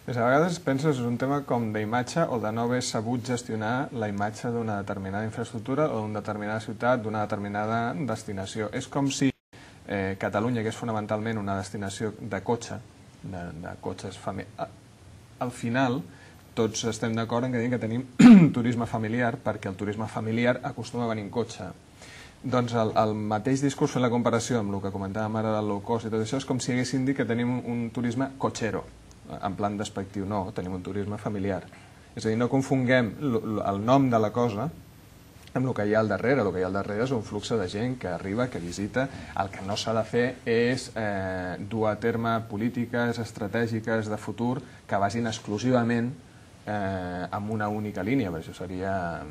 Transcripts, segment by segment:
A vegades penses que és un tema com d'imatge o de no haver sabut gestionar la imatge d'una determinada infraestructura o d'una determinada ciutat, d'una determinada destinació. És com si Catalunya, que és fonamentalment una destinació de cotxe, de cotxes familiars, al final tots estem d'acord en que tenim turisme familiar, perquè el turisme familiar acostuma a venir en cotxe. Doncs el mateix discurs fent la comparació amb el que comentàvem ara del low cost i tot això és com si haguéssim dit que tenim un turisme cotxero, en plan despectiu. No, tenim un turisme familiar. És a dir, no confonguem el nom de la cosa amb el que hi ha al darrere. El que hi ha al darrere és un flux de gent que arriba, que visita. El que no s'ha de fer és dur a terme polítiques estratègiques de futur que basin exclusivament en una única línia, perquè això seria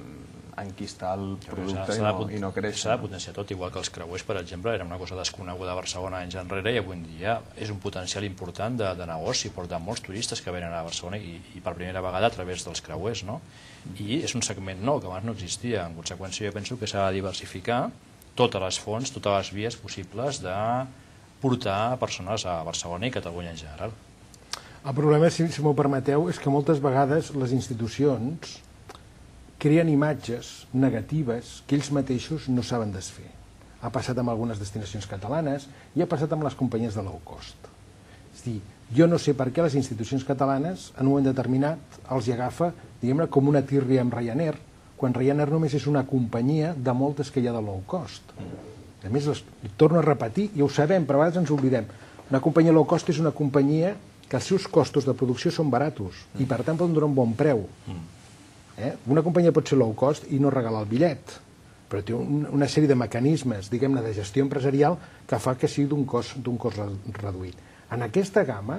enquistar el producte i no créixer. S'ha de potenciar tot, igual que els creuers, per exemple, era una cosa desconeguda a Barcelona anys enrere i avui en dia és un potencial important de negoci, porta molts turistes que venen a Barcelona i per primera vegada a través dels creuers, no? I és un segment nou que abans no existia. En conseqüència, jo penso que s'ha de diversificar totes les fonts, totes les vies possibles de portar persones a Barcelona i Catalunya en general. El problema, si m'ho permeteu, és que moltes vegades les institucions creen imatges negatives que ells mateixos no saben desfer. Ha passat amb algunes destinacions catalanes i ha passat amb les companyies de low cost. És a dir, jo no sé per què les institucions catalanes en un moment determinat els agafa, diguem-ne, com una tírria amb Ryanair, quan Ryanair només és una companyia de moltes que hi ha de low cost. A més, torno a repetir, i ho sabem, però a vegades ens oblidem. Una companyia low cost és una companyia que els seus costos de producció són baratos i per tant poden donar un bon preu. Una companyia pot ser low cost i no regalar el bitllet, però té una sèrie de mecanismes, diguem-ne, de gestió empresarial que fa que sigui d'un cost reduït. En aquesta gamma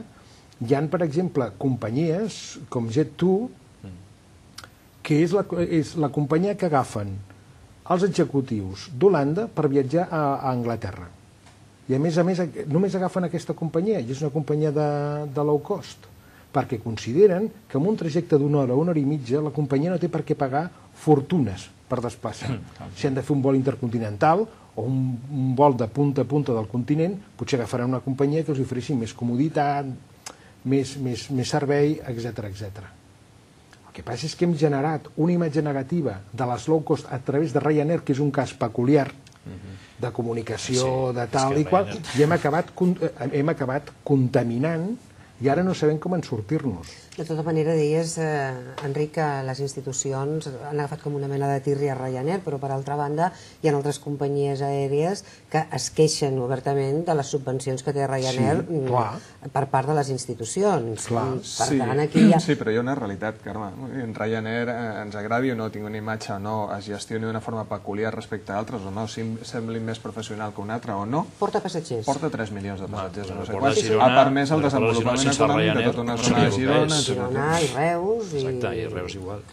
hi ha, per exemple, companyies com Jet2, que és la companyia que agafen els executius d'Holanda per viatjar a Anglaterra. I a més, només agafen aquesta companyia, i és una companyia de low cost, perquè consideren que en un trajecte d'una hora o una hora i mitja la companyia no té per què pagar fortunes per desplaçar. Si han de fer un vol intercontinental o un vol de punta a punta del continent, potser agafaran una companyia que els ofereixi més comoditat, més servei, etc. El que passa és que hem generat una imatge negativa de les low cost a través de Ryanair, que és un cas peculiar de comunicació, de tal i qual, i hem acabat contaminant i ara no sabem com en sortir-nos. De tota manera, deies, Enric, que les institucions han agafat com una mena de tírria a Ryanair, però per altra banda hi ha altres companyies aèries que es queixen obertament de les subvencions que té Ryanair per part de les institucions. Sí, però hi ha una realitat, Carme. En Ryanair ens agradi o no, tingui una imatge o no, es gestioni d'una forma peculiar respecte a altres o no, sembli més professional que un altre o no. Porta passatgers. Porta 3 milions de passatgers, no sé quants. Ha permès el desenvolupament econòmic de tota una zona de Girona, Girona i Reus. Exacte, i Reus igual.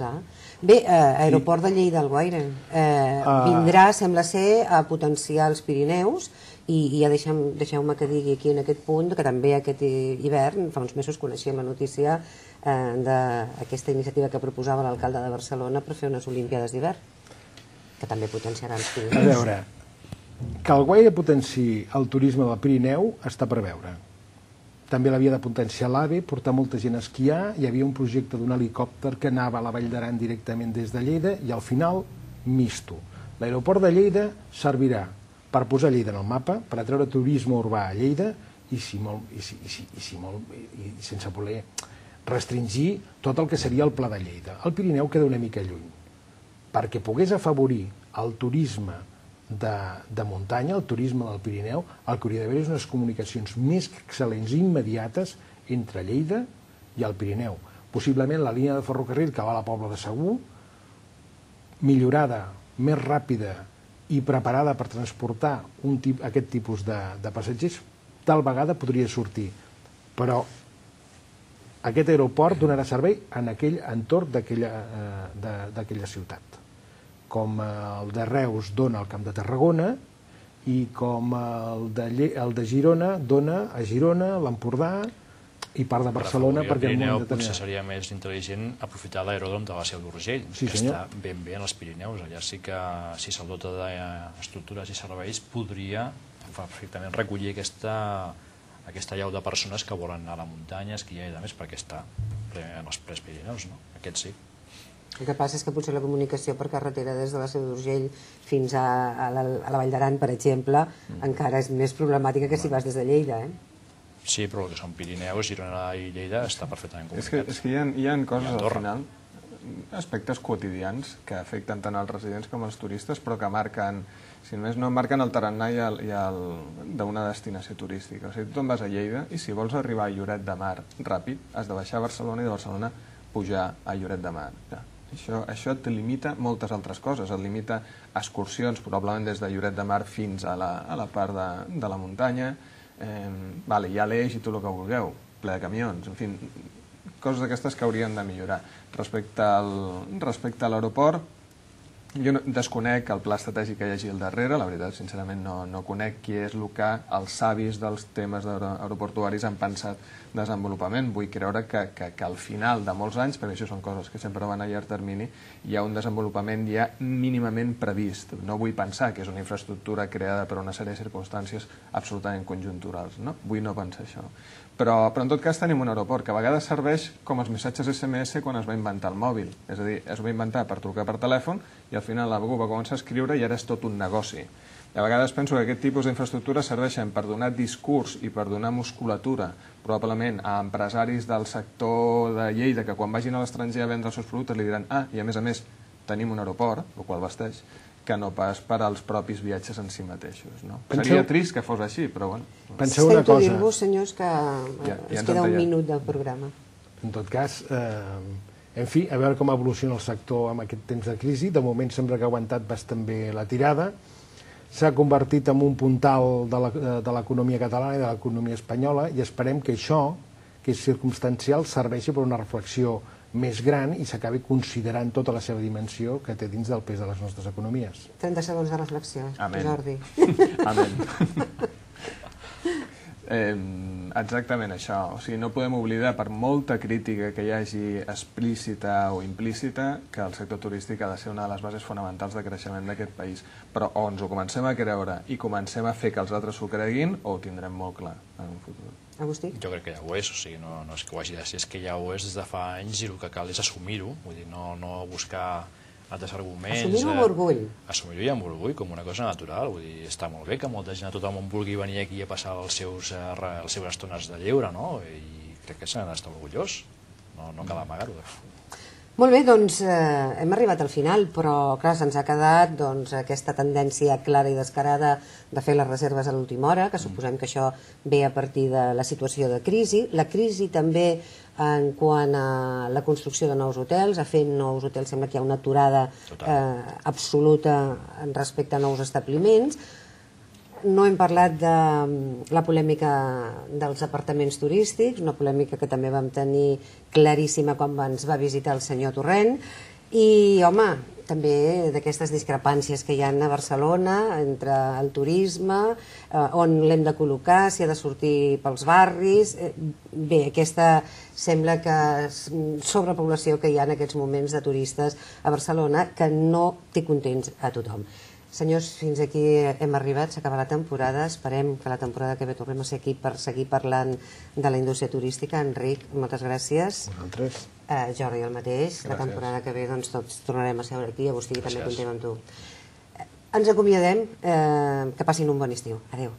Bé, aeroport de Lleida-Alguaire vindrà, sembla ser, a potenciar els Pirineus i ja deixeu-me que digui aquí en aquest punt que també aquest hivern, fa uns mesos coneixíem la notícia d'aquesta iniciativa que proposava l'alcalde de Barcelona per fer unes Olimpíades d'hivern, que també potenciaran els Pirineus. A veure, que Alguaire potenciï el turisme del Pirineu està per veure. També l'havia de potenciar l'AVE, portar molta gent a esquiar, hi havia un projecte d'un helicòpter que anava a la Vall d'Aran directament des de Lleida i al final, misto. L'aeroport de Lleida servirà per posar Lleida en el mapa, per atreure turisme urbà a Lleida i sense voler restringir tot el que seria el Pla de Lleida. El Pirineu queda una mica lluny. Perquè pogués afavorir el turisme de muntanya, el turisme del Pirineu, el que hauria d'haver és unes comunicacions més excel·lents i immediates entre Lleida i el Pirineu. Possiblement la línia de ferrocarril que va a la Pobla de Segur, millorada, més ràpida i preparada per transportar aquest tipus de passatgers, tal vegada podria sortir. Però aquest aeroport donarà servei en aquell entorn d'aquella ciutat. Com el de Reus dona al Camp de Tarragona i com el de Girona dona a Girona, l'Empordà i part de Barcelona. Per afavorir el Pirineu potser seria més intel·ligent aprofitar l'aeròdrom de la Seu d'Urgell, que està ben bé en els Pirineus. Allà sí que, si se'l dota d'estructures i serveis, podria perfectament recollir aquesta llau de persones que volen anar a la muntanya, esquiar i demés, perquè està els Pirineus, no? Aquest sí. El que passa és que potser la comunicació per carretera des de la Seu d'Urgell fins a la Vall d'Aran, per exemple, encara és més problemàtica que si vas des de Lleida, Sí, però el que són Pirineus, Girona i Lleida està perfectament comunicat. És que hi ha coses al final, aspectes quotidians que afecten tant els residents com els turistes, però que marquen, si només no marquen el tarannà d'una destinació turística. O sigui, tu te'n vas a Lleida i si vols arribar a Lloret de Mar ràpid, has de baixar a Barcelona i de Barcelona pujar a Lloret de Mar. Això et limita moltes altres coses, et limita excursions, probablement des de Lloret de Mar fins a la part de la muntanya, hi ha l'Eix i tot el que vulgueu, ple de camions, en fi, coses d'aquestes que haurien de millorar. Respecte a l'aeroport, jo desconec el pla estratègic que hi hagi al darrere, la veritat, sincerament no conec qui és el que els savis dels temes aeroportuaris han pensat desenvolupament. Vull creure que al final de molts anys, perquè això són coses que sempre van a llarg termini, hi ha un desenvolupament ja mínimament previst. No vull pensar que és una infraestructura creada per una sèrie de circumstàncies absolutament conjunturals, no? Vull no pensar això. Però en tot cas tenim un aeroport que a vegades serveix com els missatges SMS quan es va inventar el mòbil. És a dir, es va inventar per trucar per telèfon i al final algú va començar a escriure i ara és tot un negoci. I a vegades penso que aquest tipus d'infraestructures serveixen per donar discurs i per donar musculatura probablement a empresaris del sector de Lleida que quan vagin a l'estranger a vendre els seus productes li diran i a més tenim un aeroport, el qual vesteix, que no pas per als propis viatges en si mateixos. Seria trist que fos així, però bueno. Penseu una cosa. Sento dir-vos, senyors, que ens queda un minut del programa. En tot cas, en fi, a veure com evoluciona el sector amb aquest temps de crisi. De moment sembla que ha aguantat bastant bé la tirada. S'ha convertit en un puntal de l'economia catalana i de l'economia espanyola i esperem que això, que és circumstancial, serveixi per una reflexió més gran i s'acabi considerant tota la seva dimensió que té dins del pes de les nostres economies. 30 segons de reflexió, Jordi. Amén. Exactament això. O sigui, no podem oblidar, per molta crítica que hi hagi explícita o implícita, que el sector turístic ha de ser una de les bases fonamentals de creixement d'aquest país. Però o ens ho comencem a creure i comencem a fer que els altres s'ho creguin, o ho tindrem molt clar en un futur. Agustí? Jo crec que ja ho és, o sigui, no és que ho hagi de ser, és que ja ho és des de fa anys i el que cal és assumir-ho, vull dir, no buscar altres arguments. Assumir-ho amb orgull. Assumir-ho i amb orgull, com una cosa natural, vull dir, està molt bé que molta gent, tothom vulgui venir aquí a passar les seves estones de lleure, no? I crec que s'ha d'estar orgullós, no cal amagar-ho. Molt bé, doncs hem arribat al final, però clar, se'ns ha quedat aquesta tendència clara i descarada de fer les reserves a l'última hora, que suposem que això ve a partir de la situació de crisi. La crisi també en quant a la construcció de nous hotels, a fer nous hotels sembla que hi ha una aturada absoluta respecte a nous establiments. No hem parlat de la polèmica dels apartaments turístics, una polèmica que també vam tenir claríssima quan ens va visitar el senyor Torrent, i, home, també d'aquestes discrepàncies que hi ha a Barcelona entre el turisme, on l'hem de col·locar, si ha de sortir pels barris. Bé, aquesta sembla que sobrepoblació que hi ha en aquests moments de turistes a Barcelona que no té contents a tothom. Senyors, fins aquí hem arribat, s'acaba la temporada, esperem que la temporada que ve tornem a ser aquí per seguir parlant de la indústria turística. Enric, moltes gràcies. Vosaltres. Jordi, el mateix. La temporada que ve doncs tots tornarem a seure aquí, Agustí, també contem amb tu. Ens acomiadem, que passin un bon estiu. Adéu.